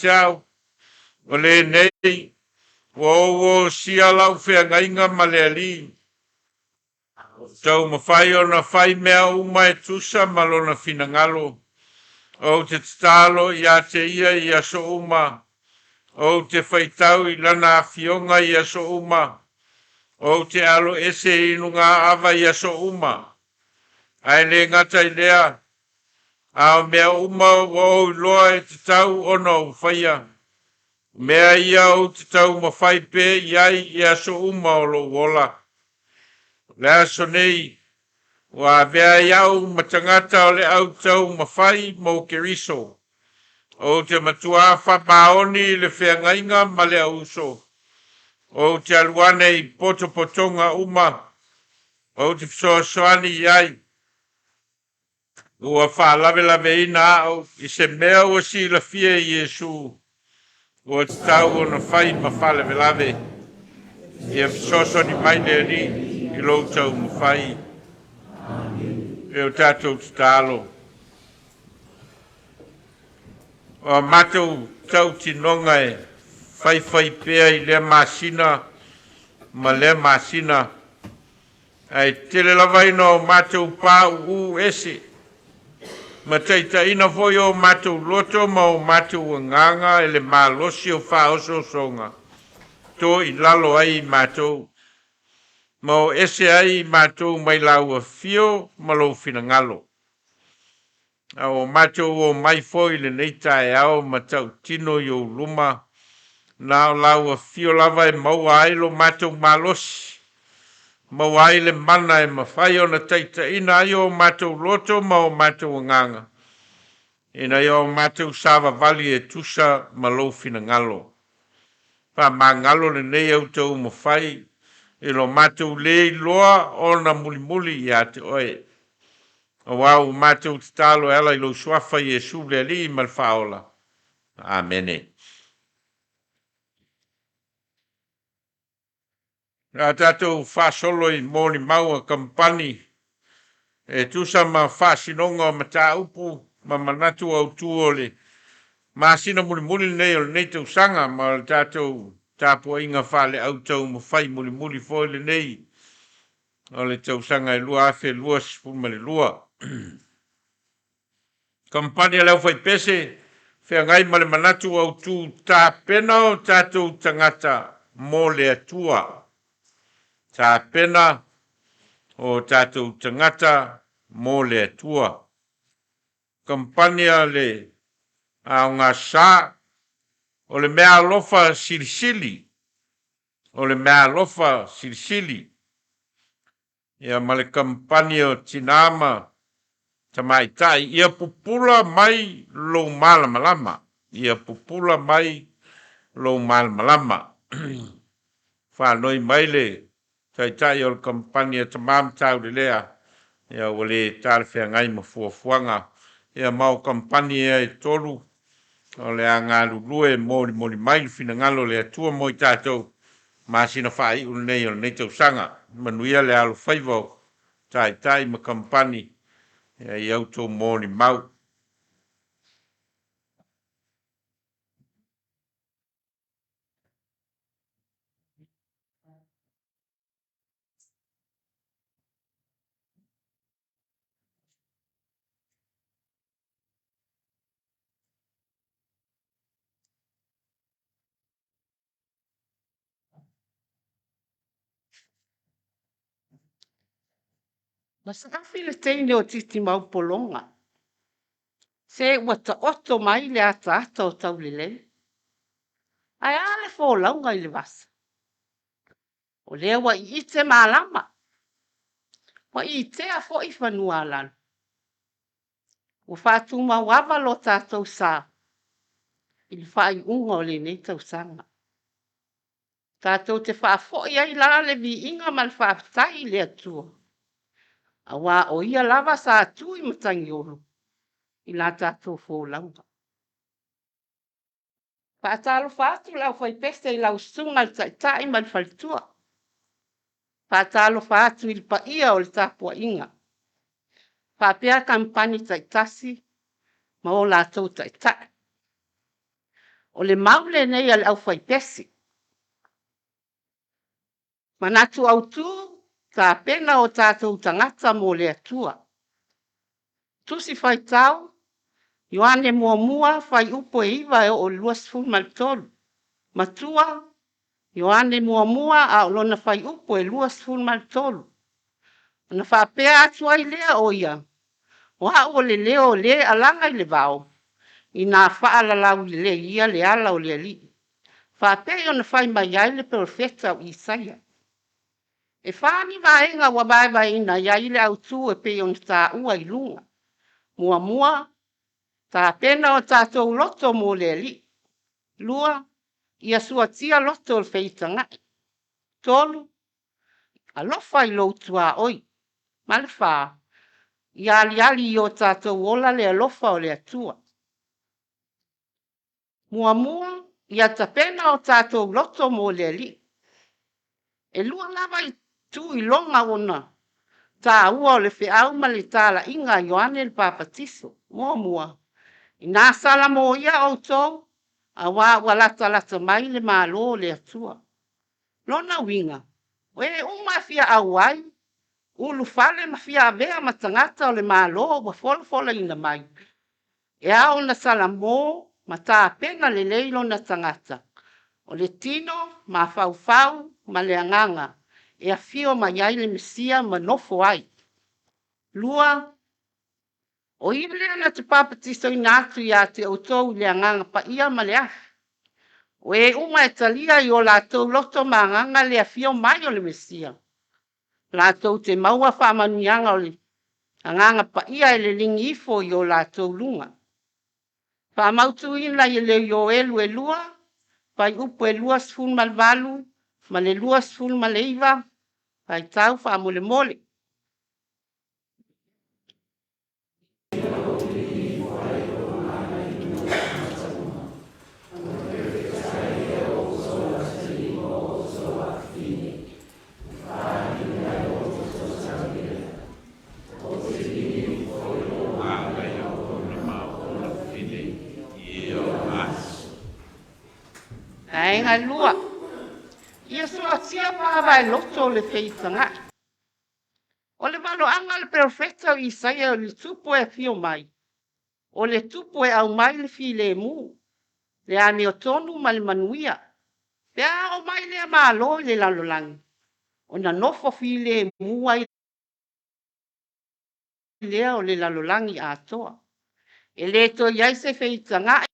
tiau. O le nei, o sia lau whea ngainga ma le ali. Tau mawhai o na whai mea uma e tusa malona finangalo. O te talo ia te ia ia so uma. O te whaitau I lana fionga ia so uma. O te alo ese inu ngā awa ia so uma. Ai le ngata I lea. A mea uma o loa e te tau ono whaia. Mea ia o te tau mawhai pe iai ia so uma o lo wola. Lea so nei. Wa vea iau matangata o le au tau mawhai mo ke riso. O te matua whapaoni le whengainga ma le auso. O te aluane I poto potonga uma. O te fsoasoani iai. Ua whaalawe lawe ina au. I se mea ua si la fia Iesu. Ua te tau o na whai ma whalawe lawe. Ia fsoasoani mai le ni. I lo tau ma whai. E o tātou te tālo. O mātou tau tinonga e whai pēa I le māsina, ma le māsina. Ai tele lawa ina o mātou pā u ese. Ma taita ina foi o mātou loto ma o mātou nganga e le mālosi o whaoso songa. Tō I lalo ai mātou. Ma o ese ai mātou mai lau a fio ma lo finangalo. A o mātou o mai foi le neita e ao ma tau tino I o luma. Na o lau a fio lava e maua ai lo mātou malosi. Maua ai le mana e mawhai o na taita ina ai o mātou loto ma o mātou nganga. Ina I o mātou sawa vali e tusa ma lo finangalo. Pa ma ngalo le nei au tau mawhai. E lo mātou le loa o na muli ia te oe. O wau mātou te talo e ala I lo suafa Iesu le ali mal faola. Amene. Nā tātou whasolo I mōni maua Kamupani. E tusa ma whasinonga ma tā upu ma manatu au tuole. Ma sina muli nei o nei tau sanga ma tātou tāpua inga whale Autaumafai muli foi le nei. O le tau sanga e lua afe lua sipuma le lua. Kamupani a Aufaipese, whea ngai ma le manatu au tū tā pena o tātou tangata mō le atua. Tā pena o tātou tangata mō le atua. Kamupani a le a ngā sā o le mea alofa silisili. O le mea alofa silisili. Ia ma le Kamupani o tinama tamaitai. Ia pupula mai lo malama. Ia pupula mai lo malama. Whanoi mai le taitai o le Kamupani o tamam Taulele'a. Ia wale tāwhia ngai ma fuafuanga. Ia mau Kamupani e tolu. O le a ngā lulue mori mai fina ngalo le atua mo I tātou. Masina whai ulu nei o nei tau sanga. Manuia le alu whaivau. Tai ma Kamupani. Ia I auto mori mau. Masa kafi le teine o titi mau polonga. Se ua ta oto mai le ata o Taulele'a. Ai ale fō launga I le vasa. O lea wa I ite malama. Wa I te a fo I whanua alana. Ua whātu mau awa lo tātou sā. I le whai unga o le nei tau sanga. Tātou te whafo I ai la le vi inga mal whaftai le atua. A wā o ia lava sa atu I matangi olu. I la tātou fō launga. Whātalo whātu lau Aufaipese I lau sunga I tai mal whalitua. Whātalo whātu I pa ia o le tāpua inga. Whāpea Kamupani taitasi ma o lātou taitai. O le maule nei al Aufaipese. Manatu autu ka pena o tātou tangata mo le atua. Tusi fai tau, Ioane mua fai upo e iwa e o luas ful maltolu. Matua, Ioane mua a olona fai upo e luas ful maltolu. Na whapea atua i lea o ia. Wa o le leo le alanga i le vao. I nā whaala lau le ia le ala o le ali. Whapea o na whai mai ai le profeta o Isaia. E whani vaenga wa baiba ina iai le au tu e pe on tā ua i lunga. Mua, tā pena o tātou loto mo le ali. Lua, ia suatia loto le feitanga. Tolu, alofa i Lotu a oi. Malfa, ia ali o tātou ola le alofa o le atua. Mua, ia ta pena o tātou loto mo le ali. E lua lava i tu i longa ona. Tā ua o le whiau ma le tāla inga Ioane le papatiso. Mua. I nā sala mo ia o tau, a wā lata mai le mālo le atua. Lona winga, we umafia awai, ulu fale mafia avea matangata o le mālo wa fola ina mai. E ao na sala mo, ma tā pena le leilo na tangata. O le tino, ma fau, ma le anganga, e a fio ma iai le mesia ma nofo ai. Lua, o ile ana te papatiso i nātu ia te autou le anganga pa ia ma le afi. O e uma e talia i o lātou loto ma anganga le a fio mai o le mesia. Lātou te maua whamanuianga o le anganga pa ia e le lingi ifo i o lātou lunga. Whamautu ina i le yo elu e lua, pai upo e luas fun malvalu, ma le luas fun maleiva, pai tau whamole mole. Ainga lua. Ia soa tia pawa e loto le feitanga. O le valo anga le profeta o Isaia o le tupo e fio mai. O le tupo e au mai le fi le mu. Le ane o tonu ma le manuia. Pea o mai le malo le lalolangi. O na nofo fi le mu ai lea o le lalolangi a toa. E le to iai se feitanga.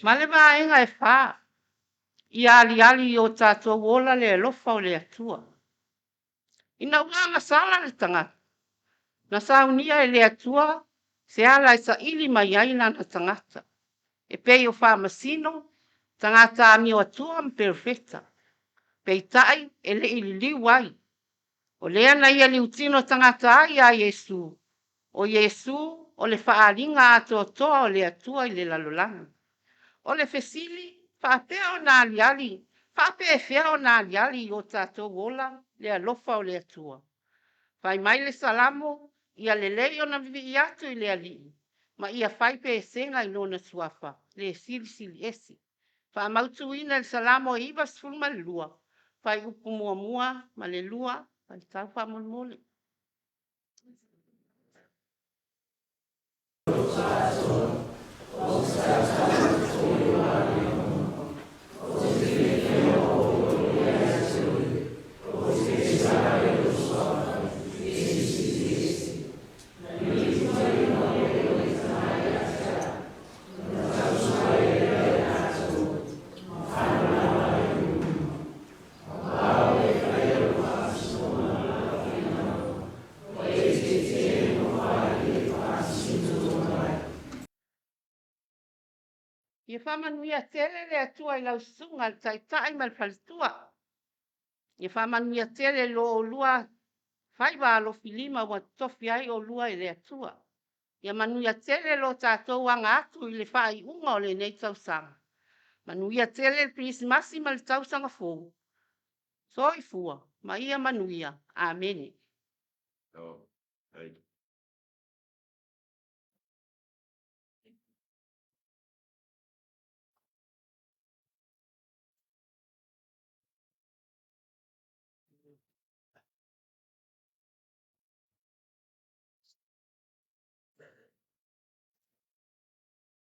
Ma le vaenga e whā. I ali o tātou ola le alofa o le atua. Ina uanga sala le tangata. Na saunia e le atua, se ala e sa ili mai aina na tangata. E pei o wha masino, tangata ami o atua mperfecta. Pei tai e le ili liwai. O lea na ia liutino tangata ai a Yesu. O Yesu o le whaalinga ato toa o le atua i le lalolanga. O le fesili, whaapea o nā liali. Whaapea fea o nā liali o tātou wola le alofa o le atua. Whai mai le salamo, ia le lei o na vivi atu i le ali. Ma ia whai pe senga i lona suafa, le sili esi. Wha mautu ina le salamo e iwa sfulma le lua. Whai upu mua ma le lua, whai tau wha mole. Ia whamanuia tele le atua i lau sunga le taitai mal palitua. Ia whamanuia tele lo o lua whaiwa alo filima wa tofi ai o lua i le atua. Ia manuia tele lo tātou anga atu i le whai unga o le nei tausanga. Manuia tele le Krismasi ma le tausanga fōu. Soi fua, ma ia manuia. Amen. Oh, hey.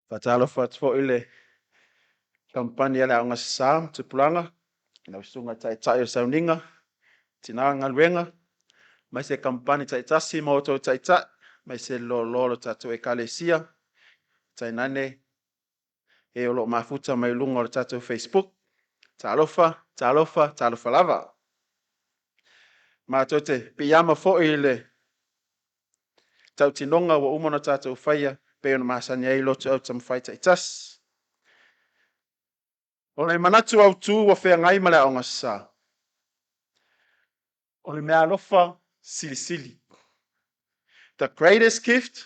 Fatalo fo ile kampani ala nga sam te planga na sunga tai Sauniga tina ngalwenga mai se kampani tai tasi moto tai mai se lo tatu e kalesia tai nane e lo mafuta mai lunga o tatu Facebook talofa lava ma tote piyama fo ile tau tinonga wa umona tatu faya pe ona masanya i Lotu Autaumafai tai tas ole manatu au tu wa fe ngai mala o ngasa ole me alofa sili the greatest gift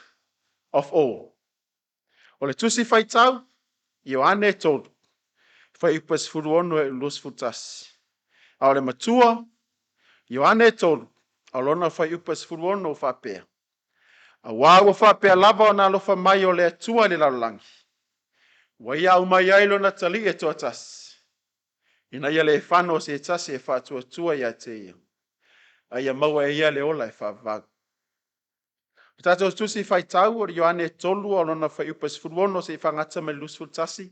of all ole tusi fai tau Ioane told fai pas furuono e lus futas ole matua Ioane told alona fai pas furuono fa pe a wa fa pe lava na alofa mai ole tua le lalangi wa ia mai ai lona tali e totas ina ia le fano se tasi e fa tua ia te ia maua ia le ola e fa va tato tusi fai tau o Ioane tolu o lona fai upas furuono se fangata me lus futasi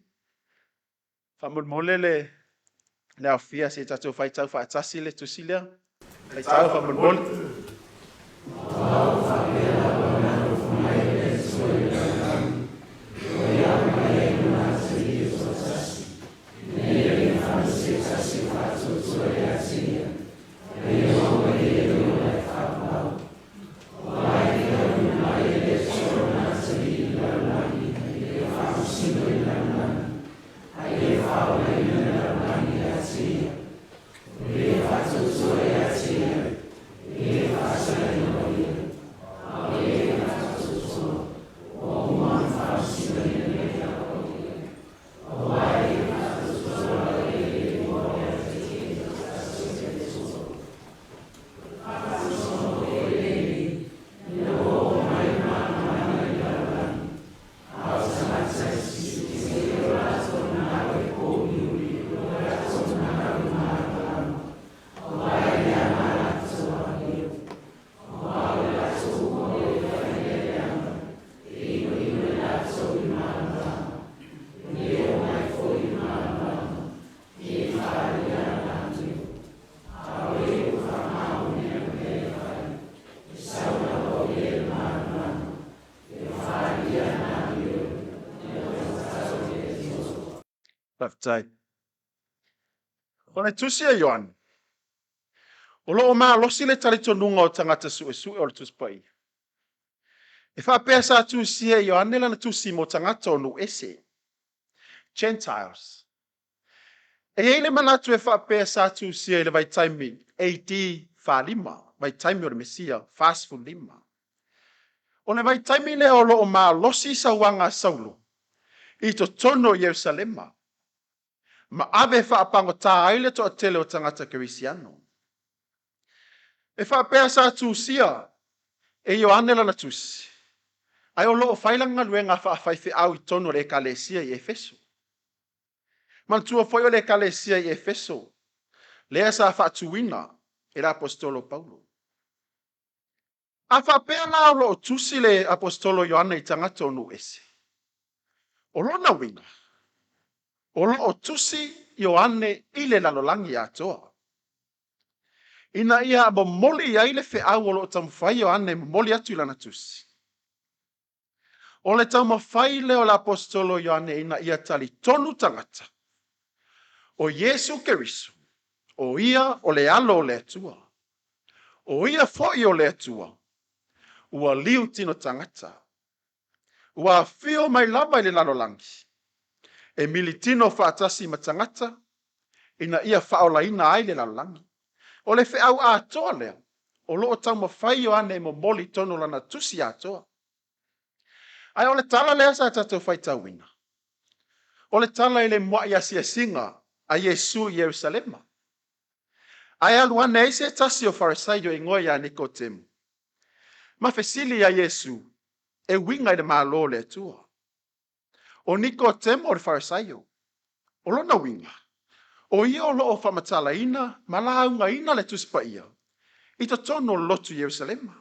fa mulmole le afia se tato fai tau fa tasi le tusi le fai tau fa mulmole Paftai. O le tusi e Ioane. O loo maa losi le talitonunga o tangata sue o le tuspai. E whapea sa tusi e Ioane lana tusi mo tangata o nu ese. Gentiles. E ele manatu e whapea sa tusi e le vai taimi AD whalima. Vai taimi o le Mesia, fast food lima. O le vai taimi le o loo maa losi sa wanga saulo. I to tono Yerusalema. Ma ave whaapango tā aile to atele o tangata kerisiano. E whapea sa tusia e Ioane lana tusi. Ai o loo whailanga luenga whaafaife au I tono le kalesia I Efeso. Man tua foi o le kalesia I Efeso. Lea sa whaatuina e la apostolo Paulo. A whapea la o loo tusi le apostolo Ioane I tangata o nu ese. O lona winga. O loo tusi Ioane I le lalolangi atoa. Ina ia mo moli ia ile fe au o loo tamawhai Ioane mo moli atu ilana tusi. O le taumawhai leo la apostolo Ioane ina ia tali tonu tangata. O Yesu Keriso. O ia o le alo o le atua. O ia foi o le atua. Ua liu tino tangata. Ua fio mai lava ile lalolangi. E militino whaatasi matangata. Ina ia whaolaina ai le lalolangi. O le wheau a atoa lea. O loo taumawhai Ioane mo moli tonu lana tusi atoa. Ai o le tala lea sa tatou whaitauina. O le tala ile Mualia singa a Yesu Yerusalema. Ai aluane eise tasi o Farisaio I ngoia Nikotemu. Ma fesili a Yesu e winga I le malo le atua. O Nikotemu o le Farisaio. O lona winga. O ia o loo whamatala ina, malaunga ina le tuspaia. I to tono Lotu Yerusalema.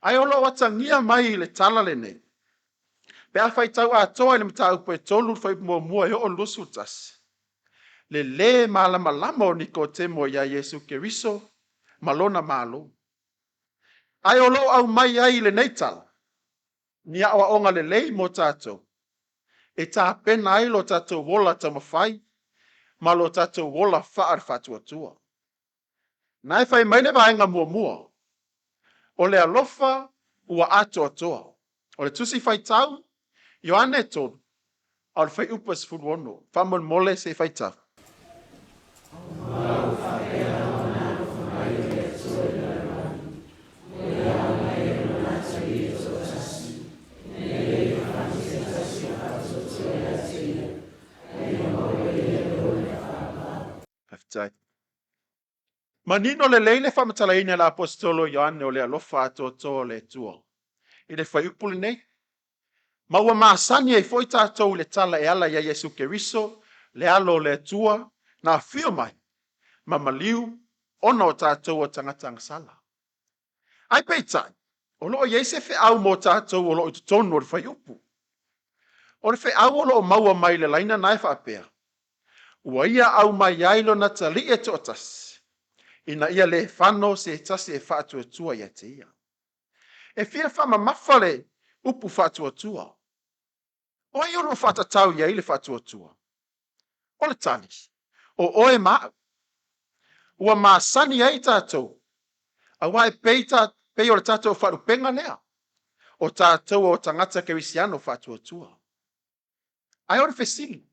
Ai o loo atangia mai le tala le nei. Pe a whaitau a toa le mta upo e tolu whai mua e o lusu tasi. Le malama lama o Nikotemo ia Yesu Keriso, malona malo. Ai o loo au mai ai le neitala. Ni a oa onga le mo tato. E ta pena ai lo tato wola tamawhai, ma lo tato wola whaar fatua tua. Nai whai mai le vaenga mua. O le alofa ua ato atoa. O le tusi whai tau, Ioane tonu. Al whai upas furuono. Whamon mole se whai tau. Manino le leile whamatalaina la apostolo Ioane o le alofa ato le tua. I le whai upuli nei. Maua maasani e foi tātou le tala e ala ia Yesu Keriso, le alo le tua, na fio mai, mamaliu, ona o tātou o tangata sala. Ai peitai, o loo Yesu fe au mo tātou o loo I tonu o le whai upu. O le fe au o loo maua mai le laina nai whaapea. Ua ia au mai ailo na tali e totas. Ina ia le whano se tasi e whaatua tua ia te ia. E fia whama mawhale upu whaatua tua. O ai ono whatatau ia ile whaatua tua. O le tanis. O oe maa. Ua maasani ai tātou. A wae pei o le tātou whaarupenga nea. O tātou o tangata kerisiano whaatua tua. Ai o le fesili.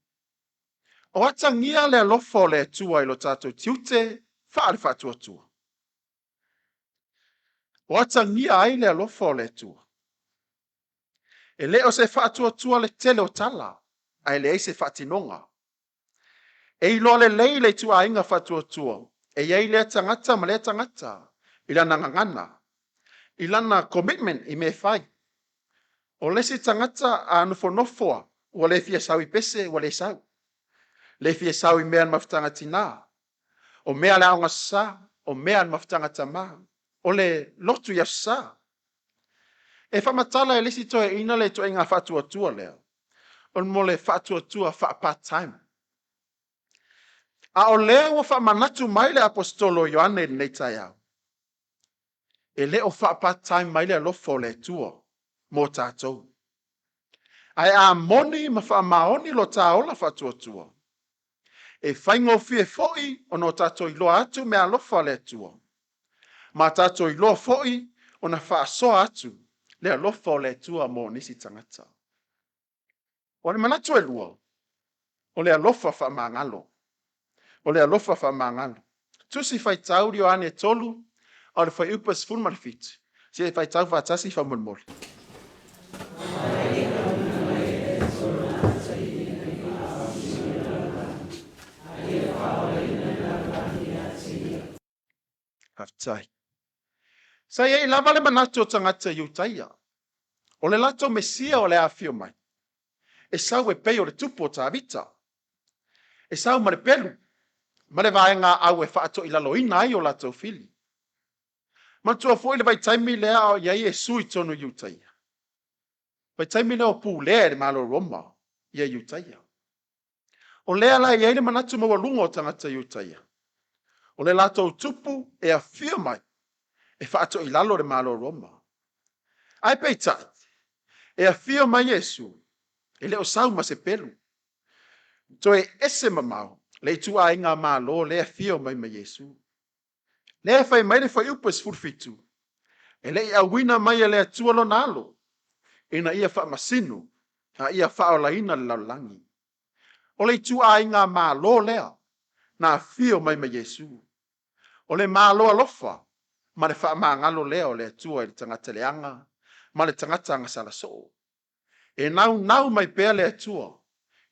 O atangia le alofo le tua ilo tātou tiute whaare whaatua tua. O atangia ai le alofo le tua. E leo se whaatua tua le tele o tala. Ai le eise whaatinonga. E ilo le leile tua inga whaatua tua. E iei le tangata ma le tangata. Ilana ngangana. Ilana commitment I me whai. O lesi tangata a nufonofoa. Ua le fia Aufaipese ua le sau. Le fia sau I mea mawhtanga tina. O mea le aonga sa. O mea mawhtanga tama. O le lotu ya sa. E whamatala e lesi toe ina le toe inga whaatua tua lea. O mo le whaatua tua wha part-time. A o lea ua whamanatu mai le apostolo Ioane nei tai au. E leo wha part-time mai le alofo le tua. Mo tātou. Ai a moni ma wha maoni lo taola whatuatua. E whaingo fie foi o no tato i loa atu me alofa le atua. Ma tato i loa foi o na wha soa atu le alofa o le atua mo nisi tangata. O le manatu e lua, o le alofa wha mangalo. O le alofa wha mangalo. Tusi whai tauri o ane tolu, o le whai upas fulmarifit. Si e whai tau wha tasi wha mulmoli. Haftai. Sa e lava le manatu o tangata iutaia. O le lato mesia o le afio mai. E sau e pei o le tupo ta avita. E sau ma le pelu. Ma le vaenga au e whaato i laloina ai o lato fili. Ma tua foi le vai taimi lea o iai e sui tonu iutaia. Vai taimi lea o pu lea le malo Roma. Ia iutaia. O lea la iai le manatu maua lunga o tangata iutaia. O le lato tupu e a fio mai. E whaato i lalo le malo Roma. Ai pei tai. E a fio mai Yesu. E leo sau ma se pelu. To e ese mamau. Le tu a inga malo le a fio mai ma Yesu. Le a fai mai le fai upes furfitu. E le a wina mai le a tualo nalo. E na ia wha masinu. Na ia wha o laina le laulangi. O le tu a inga malo lea. Na a fio mai ma Yesu. O le malo alofa. Ma le wha maangalo lea o le atua e le tangata leanga. Ma le tangata anga sala soo. E nau mai pea le atua.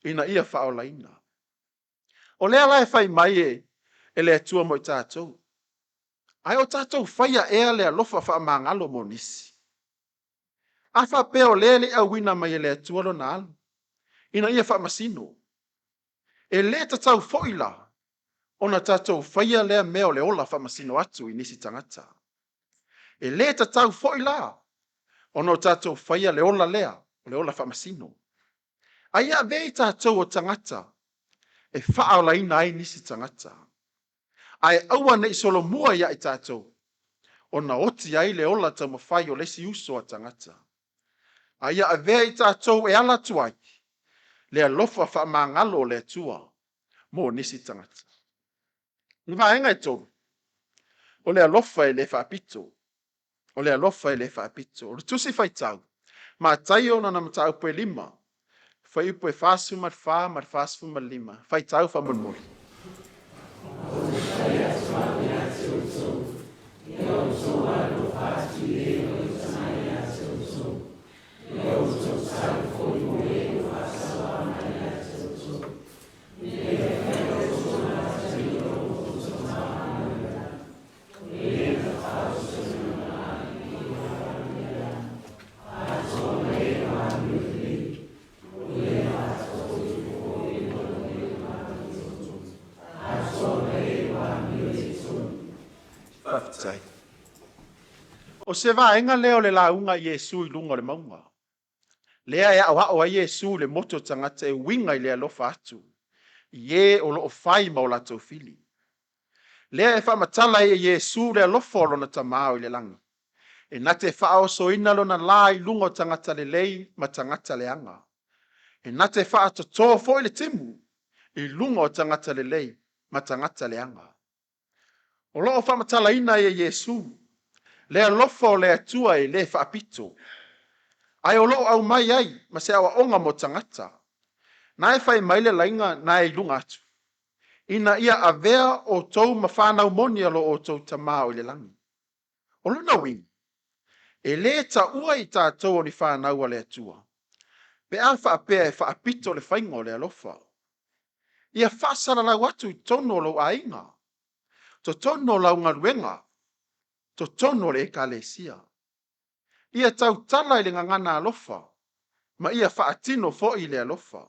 Ina ia wha o laina. O lea lai fai mai e le atua mo i tātou. Ai o tātou whaia ea le alofa wha maangalo mo nisi. A wha pea o lea le au wina mai e le atua lo na alu. Ina ia wha masino. E le tatau foila. Ona tātou whaia lea mea o le ola wha masino atu i nisi tangata. E le tatau foila. Ona tātou whaia le ola lea o le ola wha masino. Ai a vei tātou o tangata. E wha o laina ai nisi tangata. Ai aua nei solo mua ia i tātou. O na oti ai le ola tau mawhai o lesi uso a tangata. Ai a vea i tātou e ala tuai. Le alofa wha maangalo le tua. Mo nisi tangata. Nga enga e tō. O le alofa e le whaapito. O le alofa e le whaapito. O le tusi whai tau. Ma tai o na matau pe lima. Whai upo e whaasu mar wha mar whaasu mar lima. Whai tau wha mulmuri. O se vaenga leo le launga Yesu i lunga le maunga. Lea e au a Yesu le moto tangata e winga i le alofa atu. Ie o lo fai ma o la fili. Lea e whamatala e Yesu le alofa o na tamao i le langi. E nate wha o so ina lo na la i lunga o tangata le lei ma tangata le anga. E nate wha to tō i le timu i lunga o tangata le lei ma tangata le anga. O lo o whamatala ina e Yesu. Le alofa o le atua e le whaapito. Ai o loo au mai ai, ma se awa onga mo tangata. Na e whai maile lainga na e lunga atu. Ina ia avea o tau ma whanau moni alo o tau tamao i le langi. O luna wing. E le ta ua i tātou o ni whanau a le atua. Pe a whaapea e whaapito le whainga o le alofa. Ia whasara lau atu i tono lo a inga. To tono lau ngaruenga. To tono le ekalesia. Ia tau tala i le ngangana alofa. Ma ia whaatino fo i le alofa.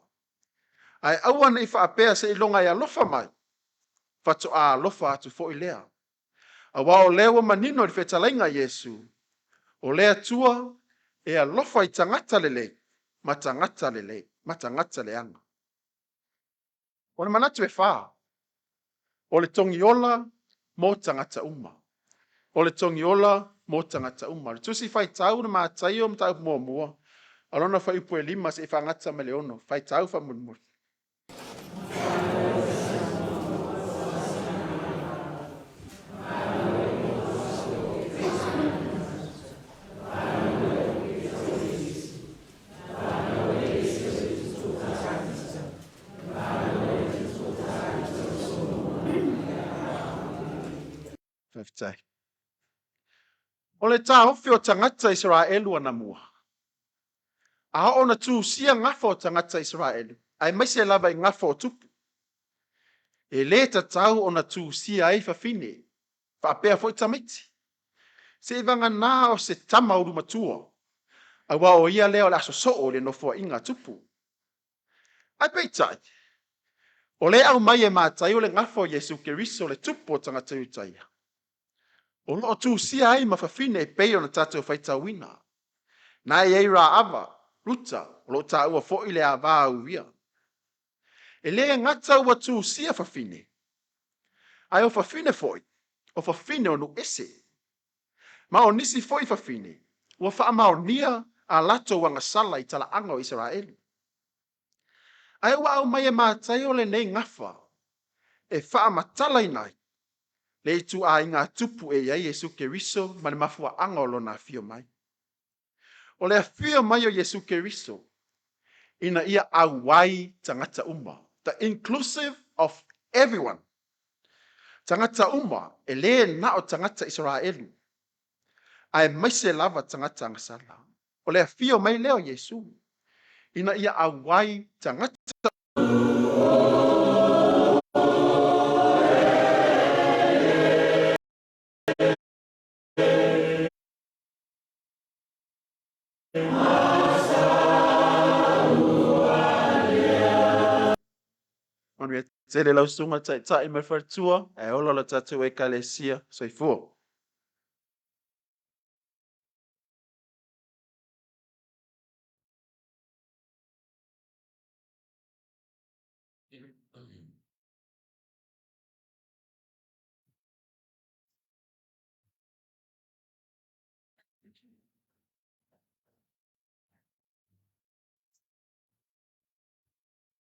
Ai awana i whaapea se ilonga i alofa mai. Fato a alofa atu fo i lea. A wao lewa manino i whetalainga Yesu. O lea tua e alofa i tangata lele. Ma tangata lele. Ma tangata leanga. O le manatu e wha. O le tongiola mo tangata uma. O le tongiola mo tangata uma. Le tusi whai tau na mātai o mtau mua mua. Alona whaipu e lima se whangata me leono, whai tau whamunmuri. Whaftai. O le tā hofi o tangata Israelu ana mua. A ona tu sia ngafo o tangata Israelu. Ai maise lava I ngafo o tupu. E le tau ona tu sia ai whawhine. Whapea fo I tamiti. Se vanga nā o se tama uru matua. Awa o ia leo le aso so le nofo inga tupu. Ai peitai. O le au mai e mātai o le ngafo Yesu Keriso le tupu o tangata utaia. O lo tu sia ai mawhawhine e peo na tatou whaitawina. Na e ra ava, ruta, o lo ta ua fo ile a vā uia. E le ngata ua tu sia whawhine. Ai o whawhine foi, o whawhine o nu ese. Ma o nisi foi whawhine, ua wha mao nia a lato wanga sala I tala anga o Israeli. Ai ua au mai e mātai o le nei ngafa, e wha matala inai, le itu a inga tupu e iai Yesu Keriso, mani mafua anga o lona fio mai. O le fio mai o Yesu Keriso, ina ia awai tangata uma, the inclusive of everyone. Tangata uma, e le na o tangata Israelu, ai maise lava tangata angasala. O le fio mai leo Yesu, ina ia awai tangata. On we tele lau sunga tai mai fartua, e olo la tatu e kalesia, soifua.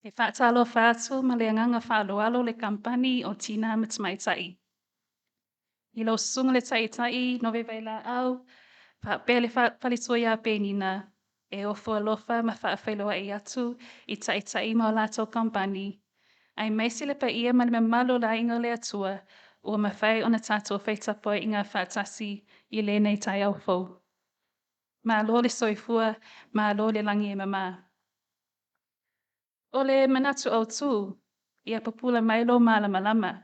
E whaatalo whaatu ma le anganga whaaloalo le kampani o tina matmaitai. I lo sunga le taitai, Nove Vailaau, whaapea le whalitua penina, e ofo alofa ma whaawhailoa e atu I taitai ma o lato kampani. Ai meisi le pa ia ma le malo la inga le atua, ua mawhai o na tātou whaitapo I ngā whaatasi I le nei tai au fau. Ma lo le soifua, ma lo le langi e mama. O le manatu au tū, ia papula mailo malama lama.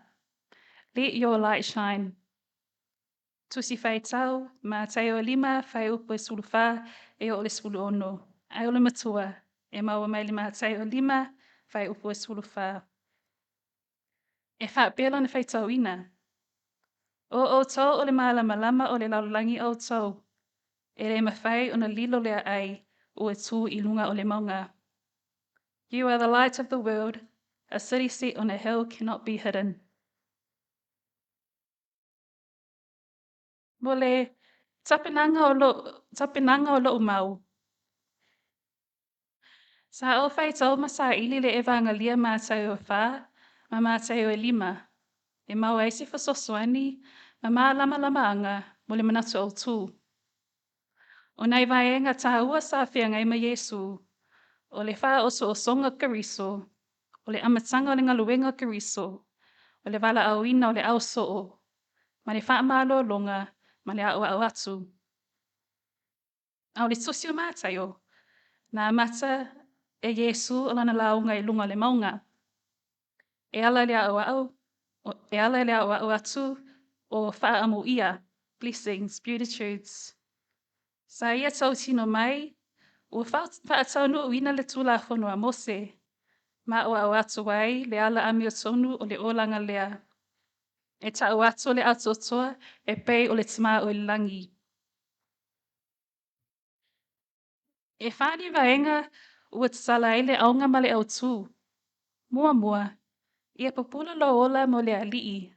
Let your light shine. Tusi whai tau, ma tai o lima whai upo e sulu wha, e o le sulu ono. Ai o le matua, e maua mai lima tai o lima, whai upo e sulu wha. E wha pēla na whai tau ina. O tau o le malama lama o le laulangi o tau. E re mawhai o na lilo lea ai, o e tū I lunga o le maunga. You are the light of the world. A city set on a hill cannot be hidden. Mole, tapinanga o lo mau. Sa o fai tau masa ili le evangelia mātai o wha, ma mātai o lima. E mau eisi whasoswani, ma lama anga, mole manatu o tū. O nei vaenga tāua sa whiangai ma Yesu. O le wha oso o songa kariso. O le amatanga o le ngaluenga kariso. O le wala auina o le au soo. Ma le wha malo longa, ma le au atu. Au le tusi o mātai o. Nā mata e Yesu o lana launga I lunga le maunga. E ala le au atu o wha amu ia. Blessings, beatitudes. Sa ia tau tino mai, o wha tau nu uina le tula whanua Mose. Ma o au atu wai, le ala ami o tonu o le olanga lea. E tau atu le atu toa, e pei o le tima o langi. E whani vaenga ua tsala ele aunga male au tū. Mua, ia papula lo ola mo le alii.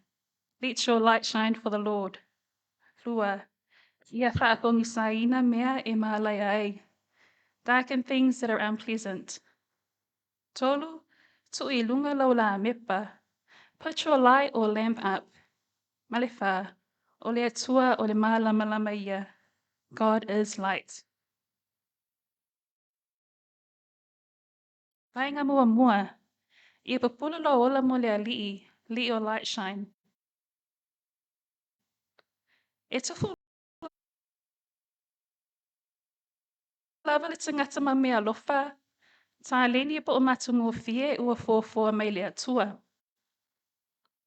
Let your light shine for the Lord. Lua, ia whaakongi saina mea e maalai ai. darken things that are unpleasant. Tolu, tui lunga laula mepa, put your light or lamp up. Malefa, ole atua ole malama ia. God is light. Vainga mua, ia papula lo ola mo le li'i o light shine. E tufu lava le tangata ma mea lofa, tā leni e po o matungo fie ua fōfua mai le atua.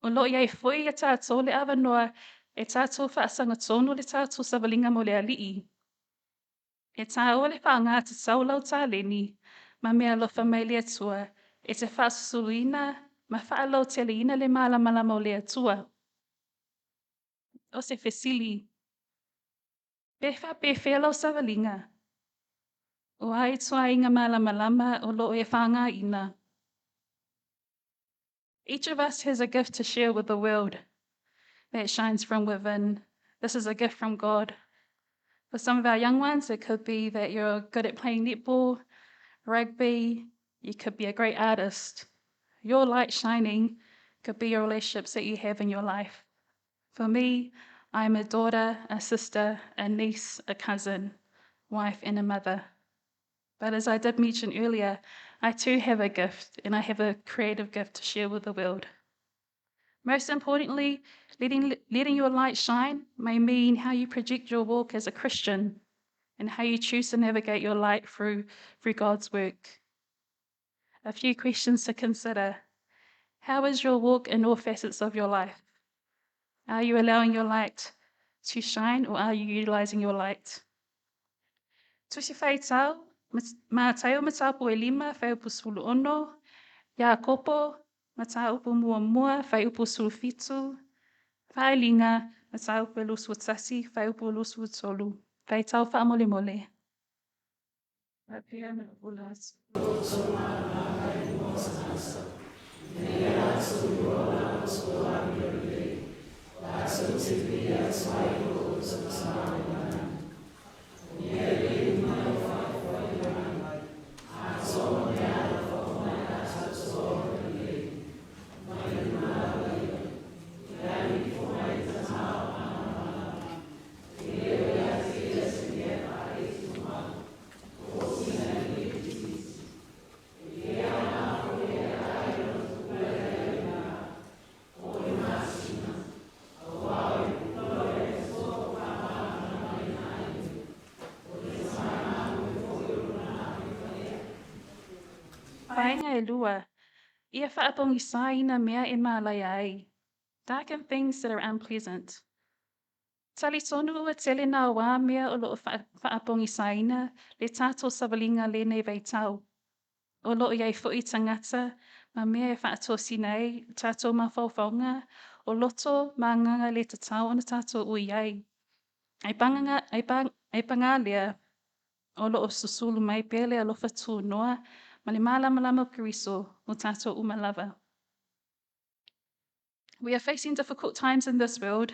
O lo iai foi e tātou le awa noa e tātou whaasanga tonu le tātou savalinga mo le ali'i. E tā o le whaanga te saulau tā leni, ma mea lofa mai le atua, e te whaasuluina, ma whaalau tele ina le mālamala mo le atua. O se fesili, pefa pe whelau savalinga. O ai tua inga mālamalama o lo e whaanga ina. Each of us has a gift to share with the world that shines from within. This is a gift from God. For some of our young ones, it could be that you're good at playing netball, rugby, you could be a great artist. Your light shining could be your relationships that you have in your life. For me, I'm a daughter, a sister, a niece, a cousin, wife, and a mother. But as I did mention earlier, I too have a gift, and I have a creative gift to share with the world. Most importantly, letting your light shine may mean how you project your walk as a Christian and how you choose to navigate your light through God's work. A few questions to consider. How is your walk in all facets of your life? Are you allowing your light to shine, or are you utilizing your light? Tusi whai tau, mā tau matapu e 5, whai upu 16, ia kopo, mata upu mua, whai upu 17, whai linga, mata upu 13, whai upu 13, whai tau wha mole mole. Whai me ulas. Whainga e lua, ia whaapongi saina mea e mālai ai. Darken things that are unpleasant. Tali tonu ua tele nā wā mea o loo whaapongi saina, le tātou savalinga le nei Vaitau. O loo iai fui tangata, ma mea e whaatosi nei, tātou mawhauwhaunga, o loto mā nganga le tatau o na tātou ui ai. Ai panga lea, o loo susulu mai pele a lofa tū noa, ma le mālamalama kiriso o tātou umalava. We are facing difficult times in this world.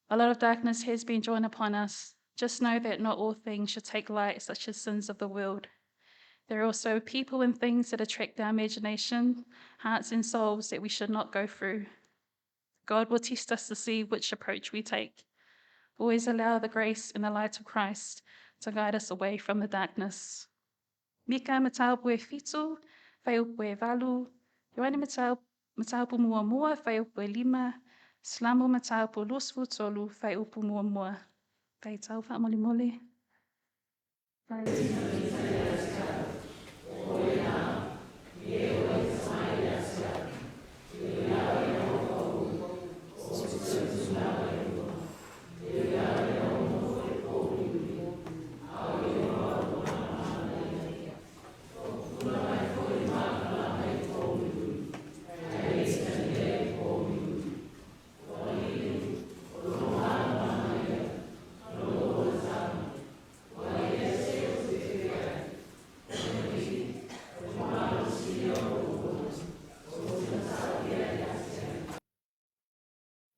A lot of darkness has been drawn upon us. Just know that not all things should take light, such as sins of the world. There are also people and things that attract our imagination, hearts and souls that we should not go through. God will test us to see which approach we take. Always allow the grace and the light of Christ to guide us away from the darkness. Mika mataupu e fitu, whai upu e walu, Ioane mataupu mua, whai upu e 5, Slamu mataupu 13, whai upu mua. Whai tau wha mole mole.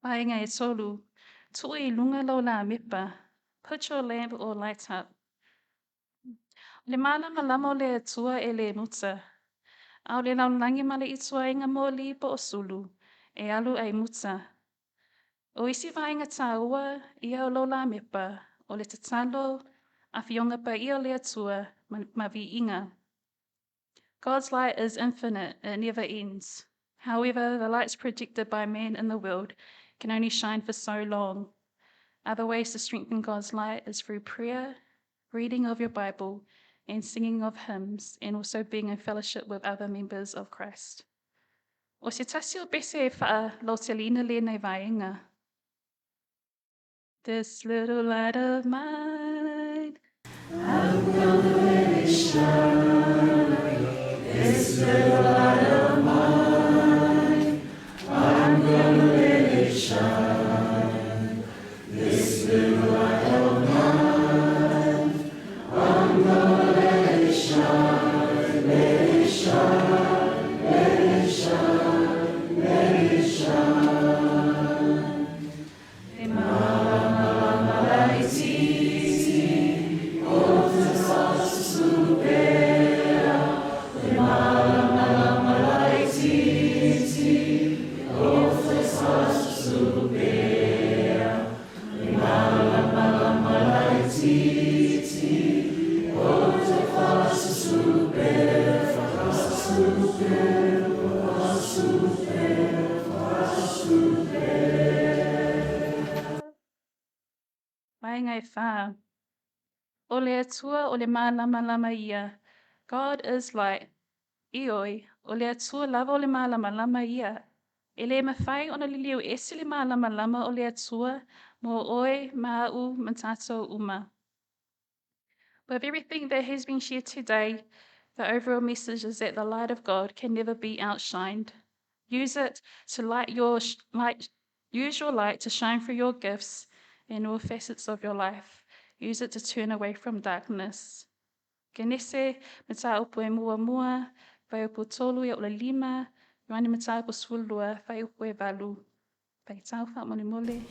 Whainga e tolu, tui lunga lo la mipa, put your lamp or light up. Le malama le atua e le muta. Au le laulangi ma le itua inga mo li po o sulu. E alu ai muta. O isi vainga taua ia o lola mepa. O le tatalo a fionga pa ia o le atua ma vi inga. God's light is infinite, it never ends. However, the lights projected by man in the world can only shine for so long. Other ways to strengthen God's light is through prayer, reading of your Bible, and singing of hymns, and also being in fellowship with other members of Christ. O se tasi o bese e wha Leotele le nei vaenga. This little light of mine, I'm gonna let it shine. This little light of mine, I'm gonna let it shine. This little light of mine, I'm gonna let it shine, let it shine, let it shine, let it shine. Mala ititi, o te sasa supera. Mala ititi, o te sasa supera. Mala ititi, o te sasa supera, sasa supera, sasa supera, sasa supera. Mai ngai wha. O le atua o le malama ia. God is light. Ioi, o le atua lava o le malama ia. E le mawhai ona liliu esi le malama o le atua mo oi mau matato uma. With everything that has been shared today, the overall message is that the light of God can never be outshined. Use it to use your light to shine through your gifts in all facets of your life. Use it to turn away from darkness. Kenese, mata upo e mua, vai upo tolu e o le lima, yoani mata upo sulua, vai upo e valu. Vai tau wha mole mole.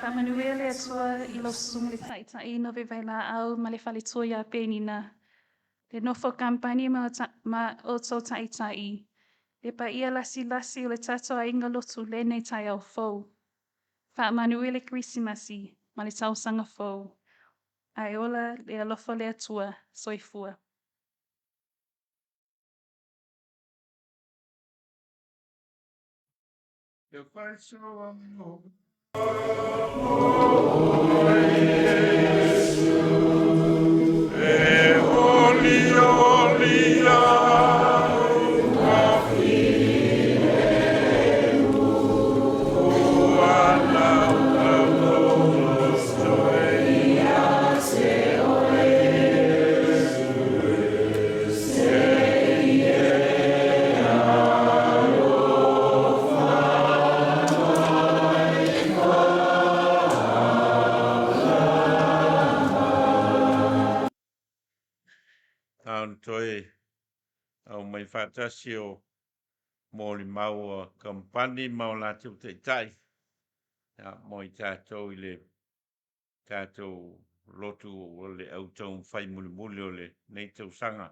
Whamanuia le atua I lo sunga le taitai Nove Vailaau ma le whaletua ia penina. Le nofo kampani ma o tō taitai. Le pa ia lasi o le tato a inga lotu le nei tai au fau. Whamanuia le krisimasi ma le tausanga fau. Ai ola le alofo le atua soifua. Eu faço amor. Toi au mai whātasi o mōli mau o Kamupani mau lātou te tai. Mo I tātou I le tātou lotu o le Autaumafai muli o le nei tau sanga.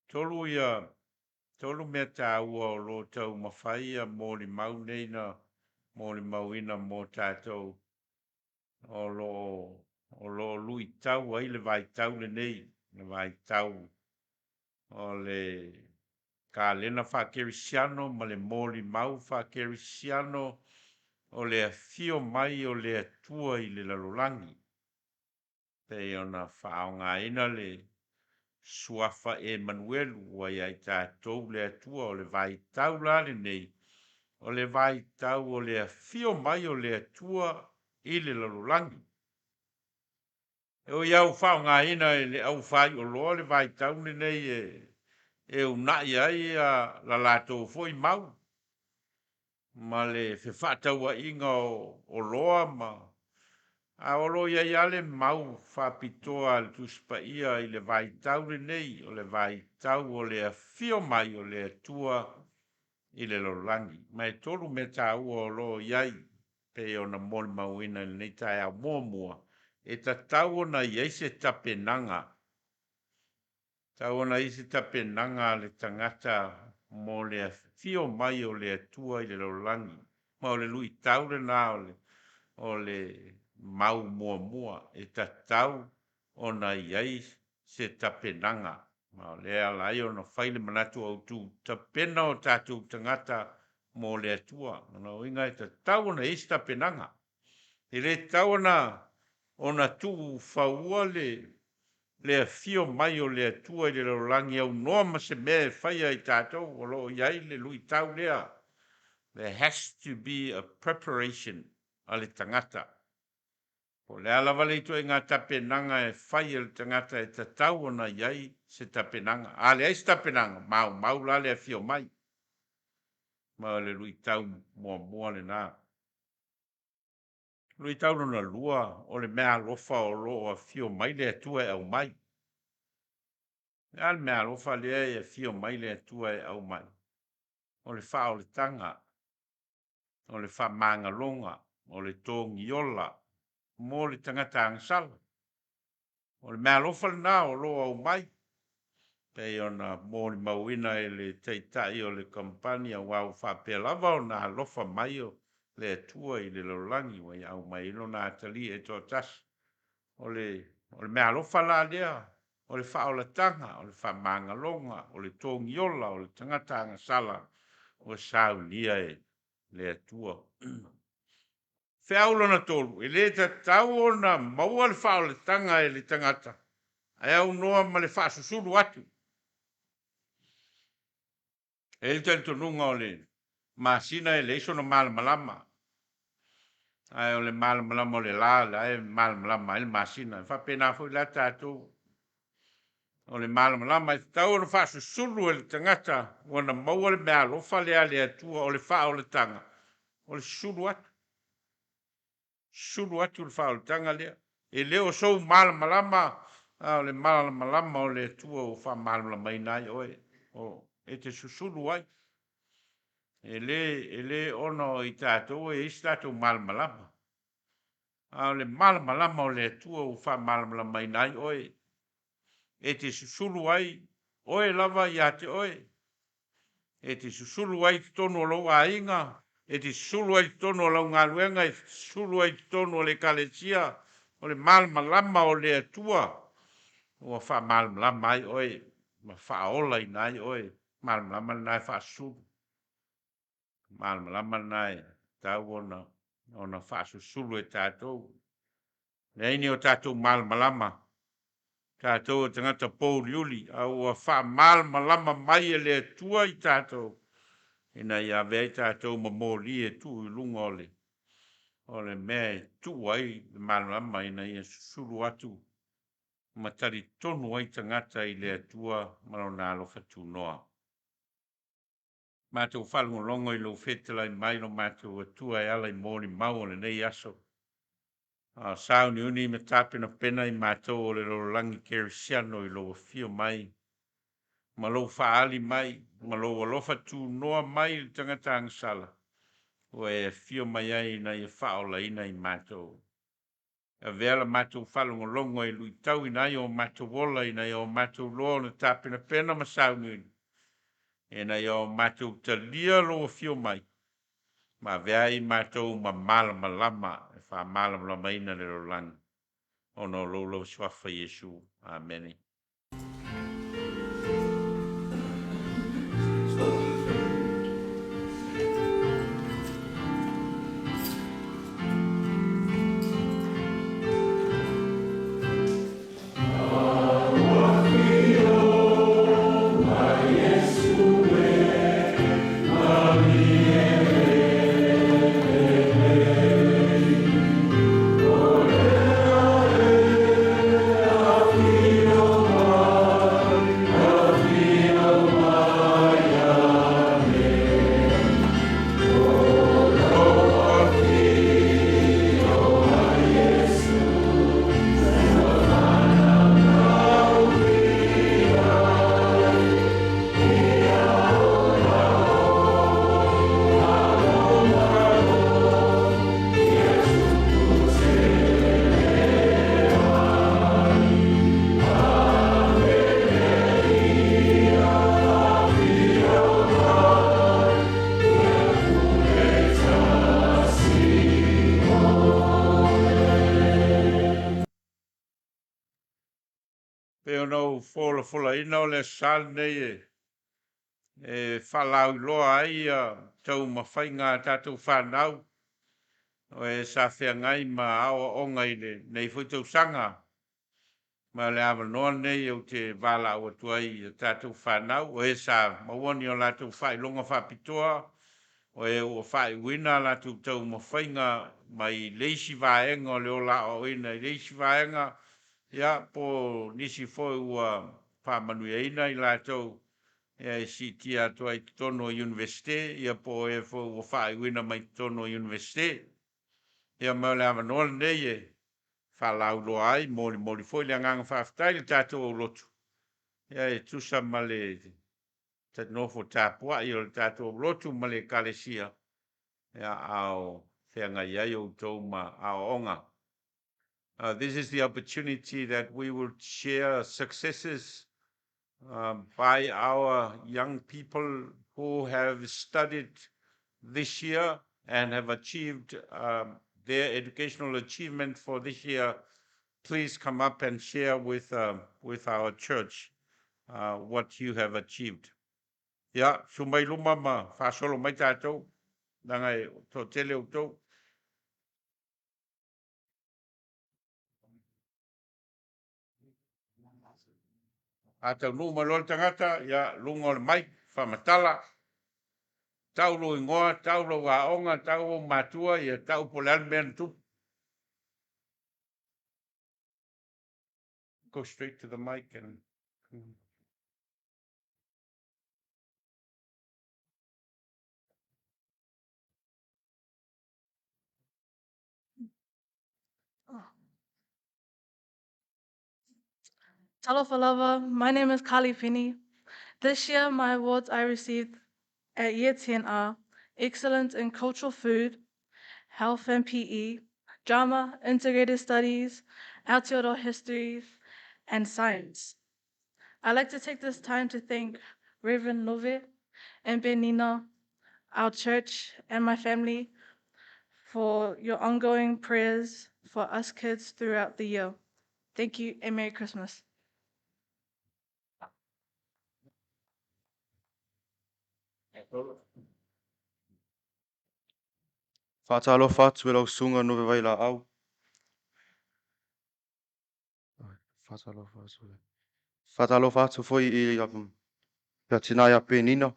Tolu mea tā ua o lo Autaumafai a mōli mau nei na mōli mau ina mō tātou o lo lui tau ai le vai tau le nei, le vai tau o le ka lena whakerisiano ma le mōli mau whakerisiano o le fio mai o le tua i le lalolangi. Pe ona whaonga ina le suafa Emmanuel ua iai tātou le atua o le vai tau lale nei. O le vai tau o le fio mai o le atua i le lalolangi. E o iau whaonga ina e le au whai o loa le vai tau nei e unai ai a la lato foi mau. Ma le whewhataua inga o loa ma a olo ia iale mau whapitoa le tuspa ia i le vai tau nei o le vai tau o le fio mai o le atua i le lolangi. Mai tolu me tā ua o lo iai pe o na mol mauina nei tai a mua mua. E ta tau o na iaise tapenanga. Tau o na isi tapenanga le tangata mo le fio mai o le atua i le lolangi. Ma o le lui tau le nā o le mau mua mua e ta tau o na iai se tapenanga. Ma o le ala ai o na whaile manatu au tu tapena o tātou tangata mo le atua. Mana o inga e ta tau o na isi tapenanga. E le tau o na tu whaua le fio mai o le atua i le lolangi au noa ma se mea whaia i tātou o lo iai le lui tau lea. There has to be a preparation a le tangata. O le alawa le itu e ngā tapenanga e whaia le tangata e tatau o na iai se tapenanga. A le eis tapenanga, mau la le fio mai. Ma le lui tau mua le nā. Lui tau na lua o le mea lofa o lo a fio mai le atua e au mai. Al mea lofa le e fio mai le atua e au mai. O le wha o le tanga. O le wha manga longa. O le tongi ola. Mo le tangata angsala. O le mea lofa le nā o lo au mai. Pei ona mo le mauina e le teitai o le Kamupani a wau whapea lava o na lofa mai o le atua i le lolangi wa i au mai ilo na atali e tō tas. O le mea lofa la lea. O le wha o le tanga, o le wha manga longa, o le tongi ola, o le tangata angsala. O Sauniga e le atua. Whiaula na tolu, e le ta tau o na maua le wha o le tanga e le tangata. Ai au noa ma le wha susuru atu. E le tali tonunga o le masina e le iso na malamalama. Ai o le malamalama o le la, le ai malamalama e le masina. E wha pena fo i la tātou. O le malamalama e tau o le wha susuru e le tangata. O na maua le mea lofa le a le atua o le wha o le tanga. O le susuru atu. Sulu atu le whaolitanga lea. E leo sou malamalama, o le malamalama o le tua o wha malamalama inai oe. E te susulu ai. E le ono i tātou e isi tātou malamalama. O le malamalama o le tua o wha malamalama inai oe. E te susulu ai, oe lava i ate oe. E te susulu ai tonu o lau a inga. E te sulu ai tono lau ngā luenga, e sulu ai tono le kalesia, o le malamalama o le atua. O wha malamalama ai oe, ma wha ola i nai oe, malamalama nai wha sulu. Malamalama nai, tau ona wha sulu e tātou. Neini o tātou malamalama. Tātou o tangata pōliuli, au a wha malamalama mai e le atua i tātou. Ina ia vei tātou mamoli e tu i lunga o le mea tu ai malama ina ia suru atu matari tonu ai tangata i le atua malo nā lofa tu noa. Mātou whalungo longo i lo whetela i mailo mātou atua e ala i mōni mau le nei aso. Sauni uni me tāpena pena i mātou o le lorangi kerisiano i lo fio mai. Ma lo faali mai, ma lo alofa tu noa mai le tangata angsala. O e fio mai ai na i whaola ina i mātou. A vela mātou whalungo longo i lui tau ina i o mātou wola ina i o mātou loa na tāpena pena ma sauni. E na i o mātou talia lo fio mai. Ma vea i mātou ma malama lama, e wha malama lama ina le rolangi. Ono lo swafa Yesu. Amen. Pe ono fola ina o le sal nei e whalau loa ai Autaumafai ngā tātou whanau. O e sa whea ngai ma awa o ngai le nei whaitau sanga. Ma le awa noa nei o te Vailaau atuai tātou whanau. O e sa mawani o lātou whailonga whapitoa. O e o whai wina lātou Autaumafai ngā mai leisi vaenga o leo la o ina leisi vaenga. Ia po nisi foi ua whamanui eina I lātou. Ia e si tia atua I tono universite. Ia po e foi ua whai wina mai tono universite. Ia mau le amanoa nei e whalau loa ai, moli foi le anganga whawhtai le tātou au lotu. Ia e tusa ma le nofo tāpua I o le tātou au lotu ma le kalesia. Ia au whenga iai o tau ma au onga. This is the opportunity that we will share successes by our young people who have studied this year and have achieved their educational achievement for this year. Please come up and share with our church what you have achieved. Ya, sumai luma ma whasolo mai tātou, nangai tō tele o tō. Atau numa lol tangata, ya lunga o le mai, whamatala. Tau lo ingoa, tau lo waonga, tau o matua, ia tau po lalmean tu. Go straight to the mic and... Talofa lava, my name is Kamupani. This year, my awards I received at Year 10 are Excellence in Cultural Food, Health and PE, Drama, Integrated Studies, Aotearoa History, and Science. I'd like to take this time to thank Reverend Nove and Benina, our church, and my family for your ongoing prayers for us kids throughout the year. Thank you and Merry Christmas. Whātalofa atu e lau sunga Nove Vailaau. Whātalofa atu foi I pia tina ia penina.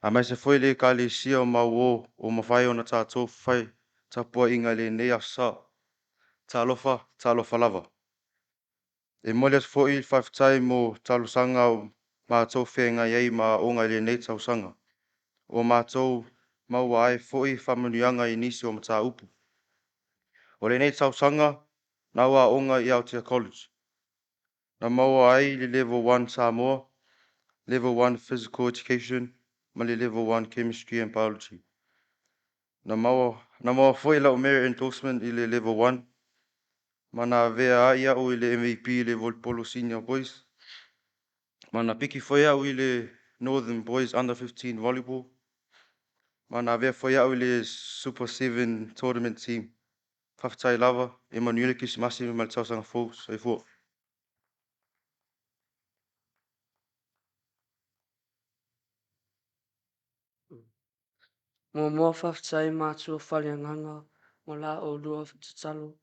A mai se foi le ka le sia o mau o mawhai o na tātou whai tapua inga le nei a sa. Talofa lava. E mole atu foi whawhtai mo talusanga o mātou whenga iei ma o ngai le nei tausanga. O mātou mau ai foi whamanuanga I nisi o mata upu. O le nei tausanga, na ua onga I Aotearoa College. Na maua ai le level 1 Samoa, level 1 Physical Education, ma le level 1 Chemistry and Biology. Na maua foi lau merit endorsement I le level 1, ma na vea ia o I le MVP I le volpolo senior boys. Ma na piki foi au I le Northern Boys Under 15 Volleyball. Ma na vea foi au I le Super 7 Tournament Team. Whawhtai lava, Emanuele Kisimasi me maltausanga fōu, sai fōu. Mo mua whawhtai mātua whaleanganga mo la o lua tatalo.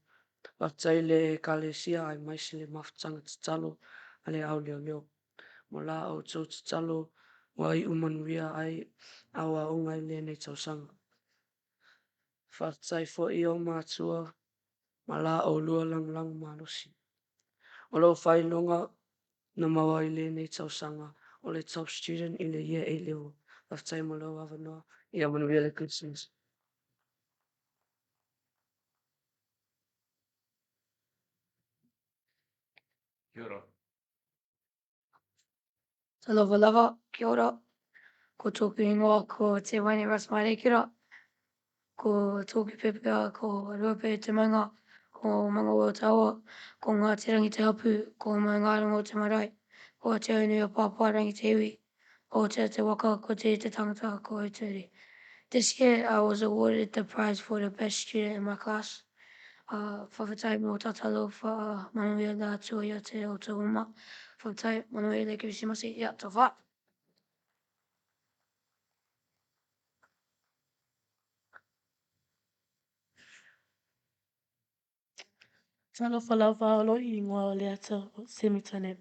Whawhtai le kalesia ai maisi le mawhtanga tatalo a le au leo. Mo la o tau tatalo wa I umanuia ai awa o ngai le nei tausanga. Whawhtai fo I o mātua ma la o lua lang malosi. O lau whailonga na mawa I le nei tausanga o le top student I le year 8 level. Whawhtai mo lau awanoa I amanuia le Christmas. Kia ora. Talofa lava, kia ora. Ko tōku ingoa ko te waine rasmaile kia ora. Ko tōku pepea ko ruape te manga, ko manga o taua, ko ngā te rangi te hapu, ko ngā rango te marae, ko te aunu o pāpā rangi te iwi, ko te waka, ko te tangata, ko Leotele. This year I was awarded the prize for the best student in my class. whawhatai mō tatalo manuia la atua ia te Autauma. Whawhatai manuia le Kirisimasi ia te wha. Talo whalawa alo I Mualia Semitone.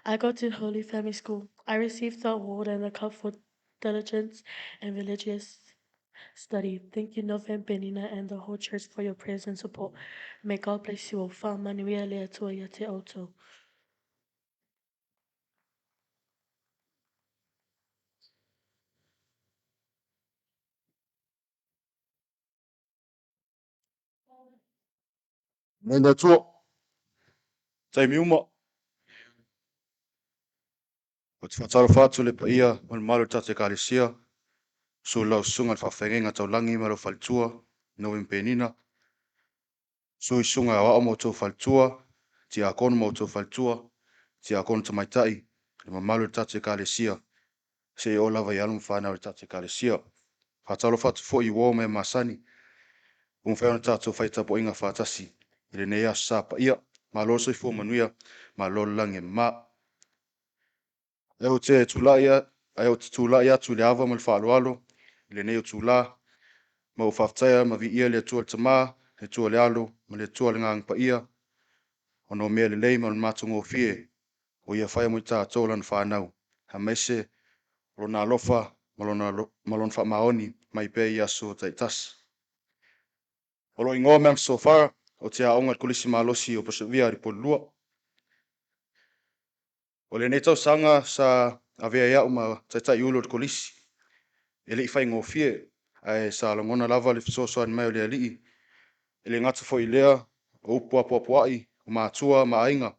I go to Holy Family School. I received the award and the cup for diligence and religious study. Thank you, Nove and Benina, and the whole church for your prayers and support. May God bless you all. Whamanuia lea tua ia te auto. Nenda tua. Tai miuma. O te whataro whātu le pa ia, mal malu tate kālesia. So lau sunga whawhengenga tau langi malo whaltua, no impenina. So I sunga wa mo tau whaltua, ti a kono mo tau whaltua, ti a kono tamaitai, le ma malu tate kālesia. Se o lava I alum whanau tate kālesia. Whataro whātu fo I wō me masani. Whewhana tātou whaitapo inga whātasi. Ile nea sa pa ia, ma loso I fo manuia, ma lolo langi ma. Eo te tula ia, eo te tula ia tu le ava mal whaaloalo, le neo tula, ma o whaftaia ma vi ia le tua te maa, le tua le alo, ma le tua le ngang pa ia, o no mea le lei ma le matungo fie, o ia whaia mo I tātou lan whanau. Ha mese, rona alofa, malon wha maoni, mai pe ia so taitas. Olo ingoa meam so far, o te aonga kulisi malosi o pasavia ri polua. O le netau sanga sa avea ia uma taitai ulo de kulisi. Ele I whai ngofie, ai sa langona lava le fisoso an mai o le alii. Ele ngata fo I lea, o upu apu apuai, o maatua, maainga,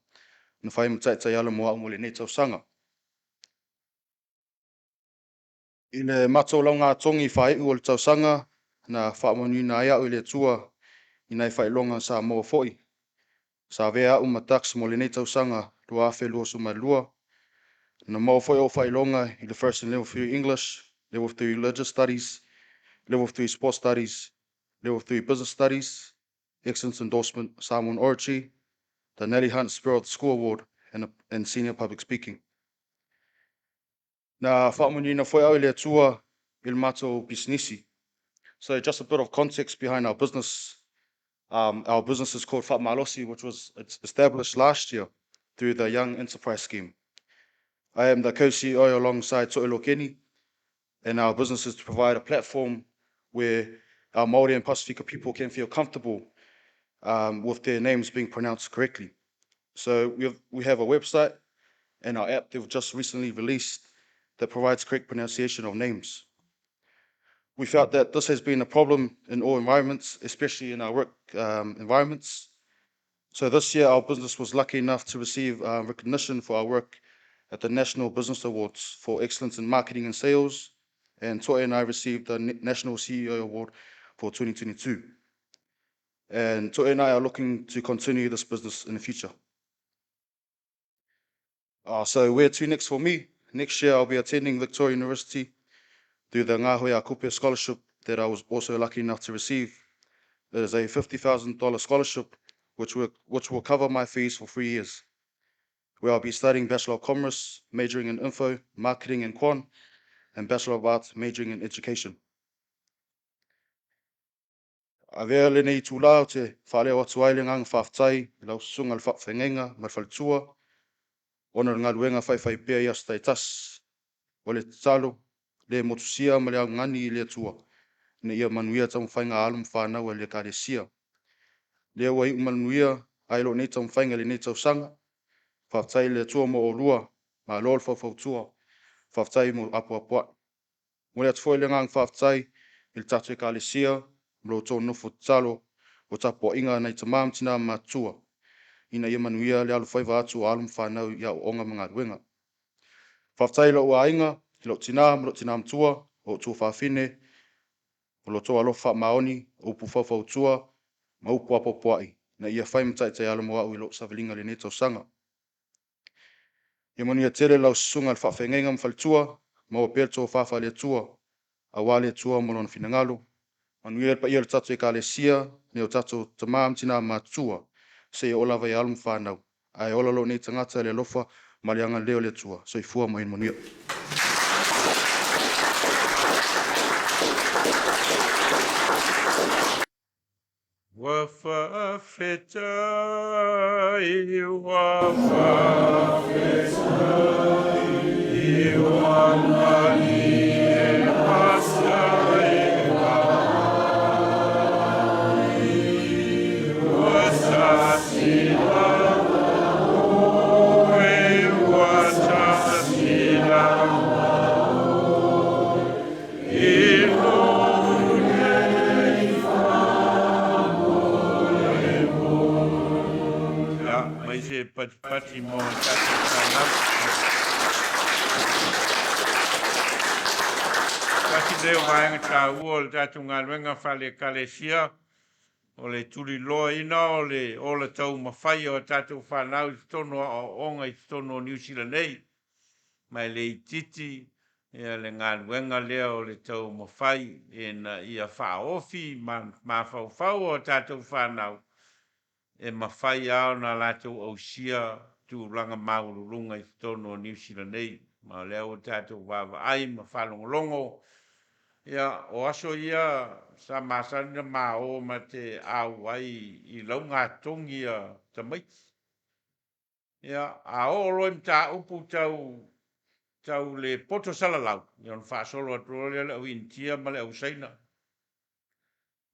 na whai mtaitai ala moa mo le netau sanga. I le mato lau ngā tongi whai o le tau sanga, na whaamanu na ia o le tua, I nai whai longa sa moa foi. Sa vea uma tax mo le netau sanga, lua afe lua suma lua. Na moa foi o whai longa, I le first and level 3 English, level 3 religious studies, level 3 sports studies, level 3 business studies, excellence endorsement, Samoan oratory, the Nelly Hunt Spirit of the School Award, and senior public speaking. Na whaamuni na foi au le tua il mato businessi. So just a bit of context behind our business. Our business is called Whaamalosi, which was established last year through the Young Enterprise Scheme. I am the co-CEO alongside To'elo Kenny, and our business is to provide a platform where our Māori and Pasifika people can feel comfortable with their names being pronounced correctly. So we have a website and our app they've just recently released that provides correct pronunciation of names. We felt that this has been a problem in all environments, especially in our work environments. So this year, our business was lucky enough to receive recognition for our work at the National Business Awards for Excellence in Marketing and Sales, and Toi and I received the National CEO Award for 2022. And Toi and I are looking to continue this business in the future. So where to next for me? Next year, I'll be attending Victoria University through the Ngāhoia Kupe Scholarship that I was also lucky enough to receive. It is a $50,000 scholarship, which will cover my fees for 3 years, where I'll be studying Bachelor of Commerce, majoring in Info, Marketing and Quan, and Bachelor of Arts, majoring in Education. Avea le nei tūlā o te whaleo atu ai le ngang whaftai, lau sunga le whawhengenga, mai whaltua, ona ngā ruenga whai pēa i astai tas, o le talo, le motusia ma le au ngani I le atua, ne ia manuia tamu whainga alum whanau le kāresia. Le wa I manuia, ai lo nei tamu whainga le nei tau sanga, whaftai le atua mo o lua, ma lol whawhautua, whaftai mo apu apua. Mo le atu le ngang whaftai, il tatu e kāresia, mlo tō nofo talo, o tapo inga nei tamam tina matua, ina ia manuia le alu whaiva atu alum whanau ia o onga mga ruenga. Whaftai lo ua inga, lo tina mtua, o tū whawhine, o lo tō alofa maoni, o upu whawhautua, ma upu apopuai, na ia whaimtai te alu moa ui lo savelinga le neto sanga. Ia manuia tere lau sunga le whawhengenga mwhaltua, ma o pelto o whawha le tua, a wale tua mo lona whinangalo, Manuia pa ia le tatu e kalesia, ne o tatu tamam tina matua, se o lava e alum whanau. Ai ola lo nei tangata le lofa, malianga leo le tua, so i fua mo in manuia. Wafa feta wafa feta Anamani pati mo tatu tanap. Kasi leo vaenga tāua o le tatu ngaluenga whale kalesia o le turi loa ina o le Autaumafai o tatu whanau i tono o onga i tono o New Zealand nei. Mai le ititi ia le ngaluenga leo o le Autaumafai ia whaofi ma whauwhau o tatu whanau. E mawhai ao na lātou au sia tu langa maururunga i tono o New Zealand nei. Ma leo o tātou wawa ai ma whalongolongo. Ia o aso ia sa masana ma o ma te au ai i launga tongi a tamaiti. Ia a o loim ta upu tau le poto salalau. Ia on whaasolo atrole le au intia ma le au saina.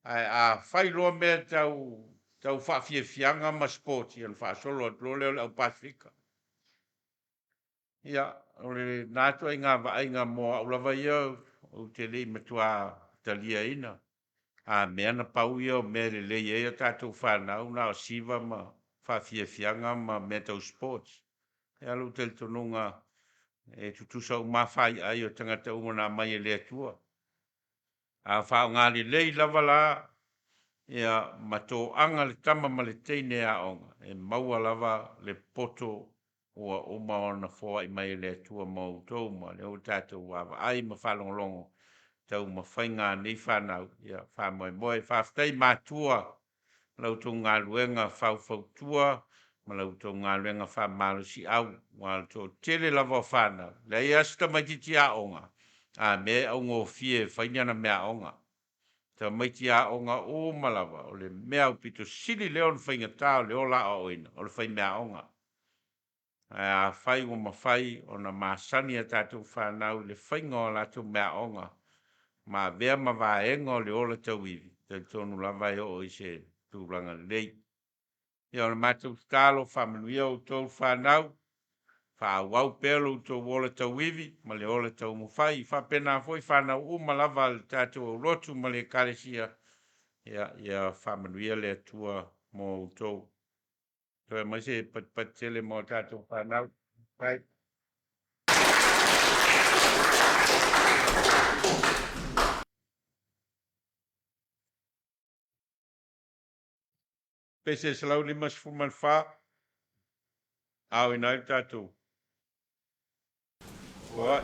Ai a whailoa mea tau whawhiawhianga ma sport i an whaasolo atrole le au Pasifika. Ia, o le nātua i ngā vaenga moa ulawa ia o te lei matua talia ina. A mea na pau ia o mea le lei ea tātou whanau na o siva ma whawhiawhianga ma mea tau sports. Ia lu tel tonunga e tutusa o mawhai ai o tangata umana mai e lea tua. A whao ngā le lei lava la ia mato anga le tama ma le teine a onga. E maua lava le poto ua uma ona foa i mai le tua mau tau ma le o tātou wawa ai ma whalongolongo tau ma whainga nei whanau ia whamoe moe whawhtei mātua lau tau ngā luenga whautua ma lau tau ngā luenga whamalo si au ma tau tele lava whanau le ia sta maititi a onga a me au ngō fie whainana mea onga ta maiti a onga o malawa o le mea upito sili leon whainga tau le ola o ina o le whai mea onga a whai o mawhai o na masani a tātou whanau le whainga o lātou mea onga ma vea ma vaenga o le ola tau iwi te tonu lava o i se tūranga lei. Ia o na mātou tālo whamanuia o tōu whanau whāwau pēlo o tōu ola tau iwi ma le ola tau mawhai whapena foi whanau o ma lava le tātou o Lotu ma le kalesia ia whamanuia le atua mō o tōu. Toi mai se patele mo tātou whanau. Right. Pese salau lima sefuman wha. Au inai tātou. What?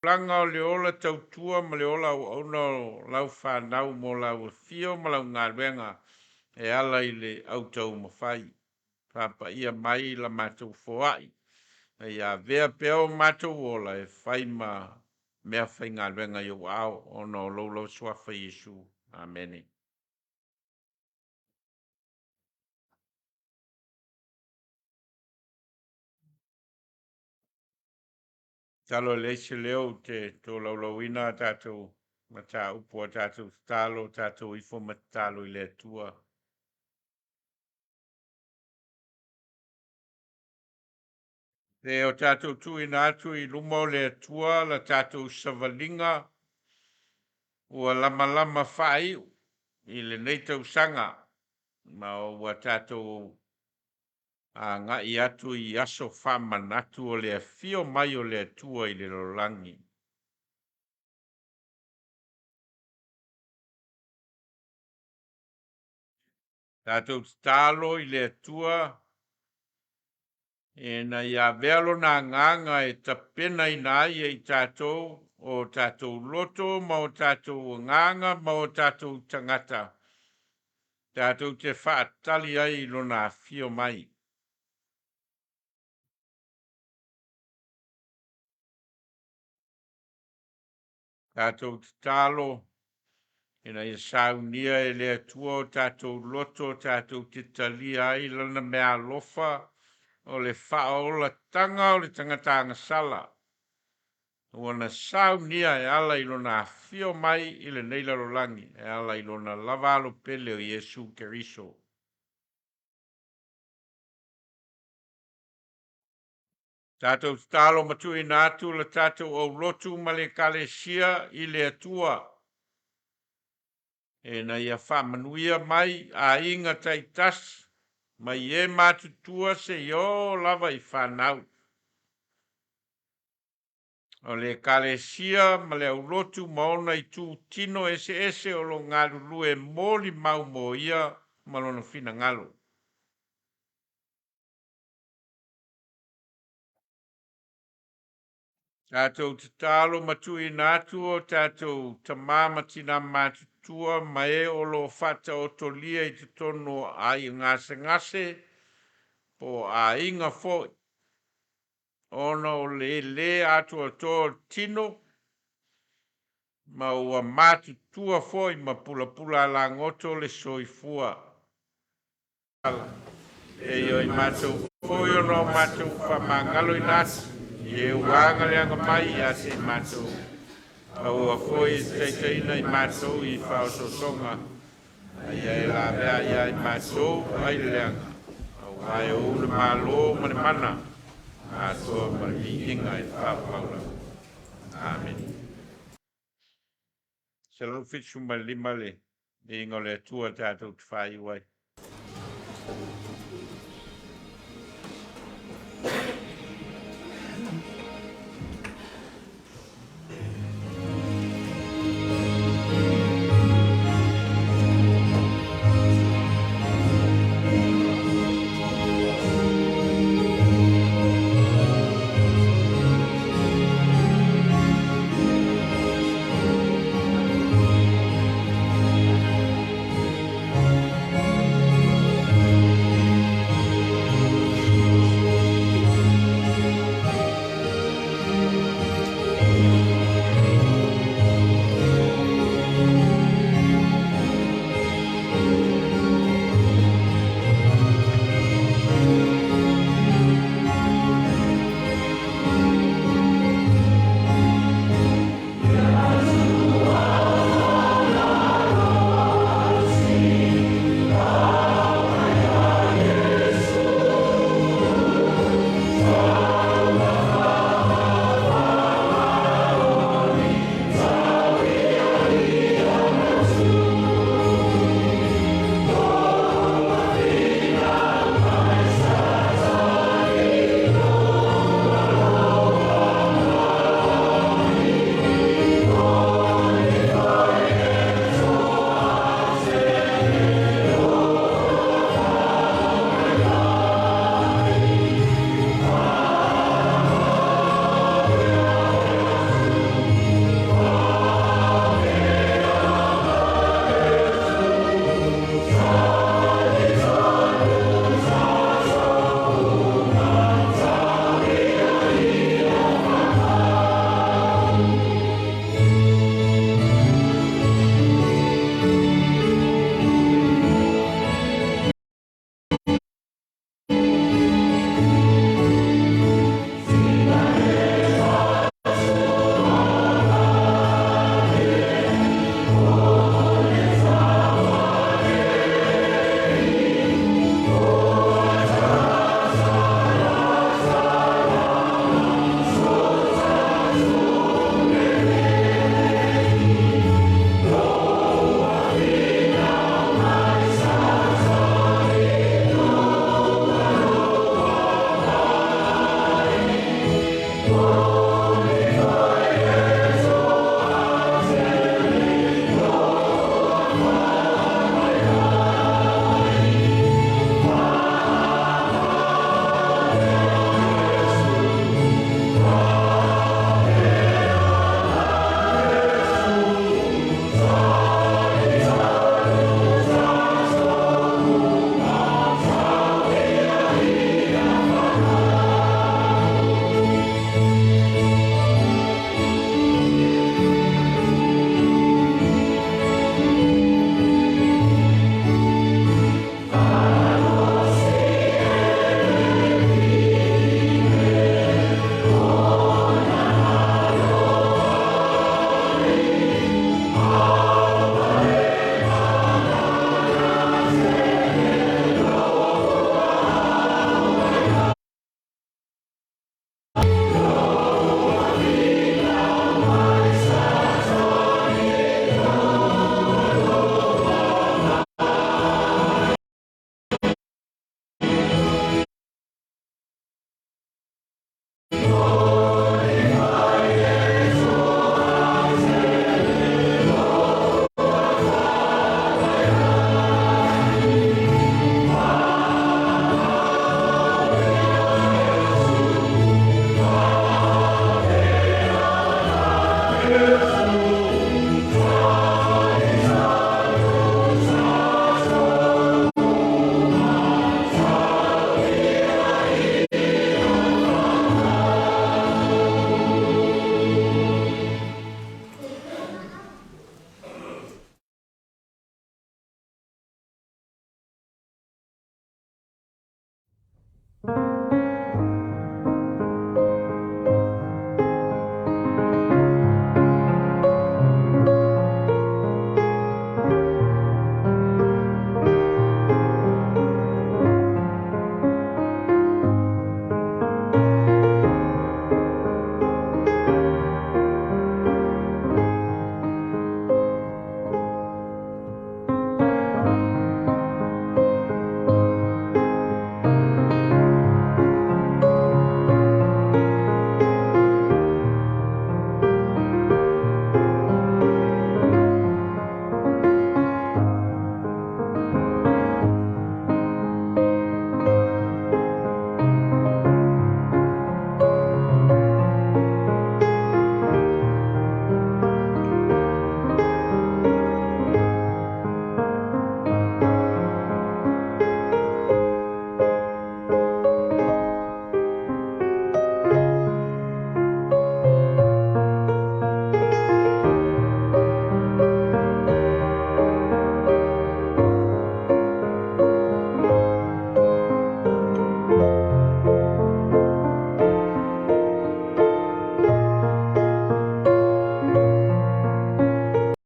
Langa o le ola tautua ma le ola o no lau whanau mo lau fio ma lau ngā renga e ala i le Autaumafai. Papa ia mai la mātou foai. E ia vea peo mātou ola e whai ma mea whai ngā renga i o au o no lau swafa Yesu. Amen. Talo le se leo te tō laulawina tātou ma tā upua tātou talo tātou ifo ma talo i le tua. Te o tātou tui nā atu i luma o le tua la tātou savalinga ua lama whai i le neitau sanga ma o wa tātou a ngā i atu i aso whamanatu o le fio mai o le tua i le rolangi. Tātou talo i le tua e na ia velo na nganga e tapena i nai e tātou o tātou loto ma o tātou nganga ma o tātou tangata. Tātou te whaatali ai lona fio mai. Tātou te talo e na ia saunia e lea tua o tātou loto, tātou te talia ai lana mea lofa o le whaola tanga o le tangatanga sala. Wana saunia e ala i lona fio mai i le neila rolangi, e ala i lona lavalo pele o Yesu Keriso. Tātou talo matu i nātu la tātou au lotu ma le kalesia i le atua. E na ia whamanuia mai a inga taitas, mai e mātutua se yo lava i whanau. O le kalesia ma le au lotu maona i tū tino ese o lo ngalu lue moli mau mo ia malona fina ngalo. Tātou te talo matu i nātu o tātou tamama tina mātutua mai o lo whata o tolia i te tono ai ngase po a inga fo ono le atu o tō tino ma ua mātutua fo i ma pula la ngoto le soifua. E yo i mātou fo i ono mātou whamangalo i nātu. E wanga leanga mai a se mātou. Au a foi teiteina i mātou i whao songa. Ai e la mea ia i mātou ai leanga. Au ai o ule mālo mane mana. Mātou mani inga i whao paula. Amen. Se lau fitu ma lima le. E inga le tua tātou te whai wai.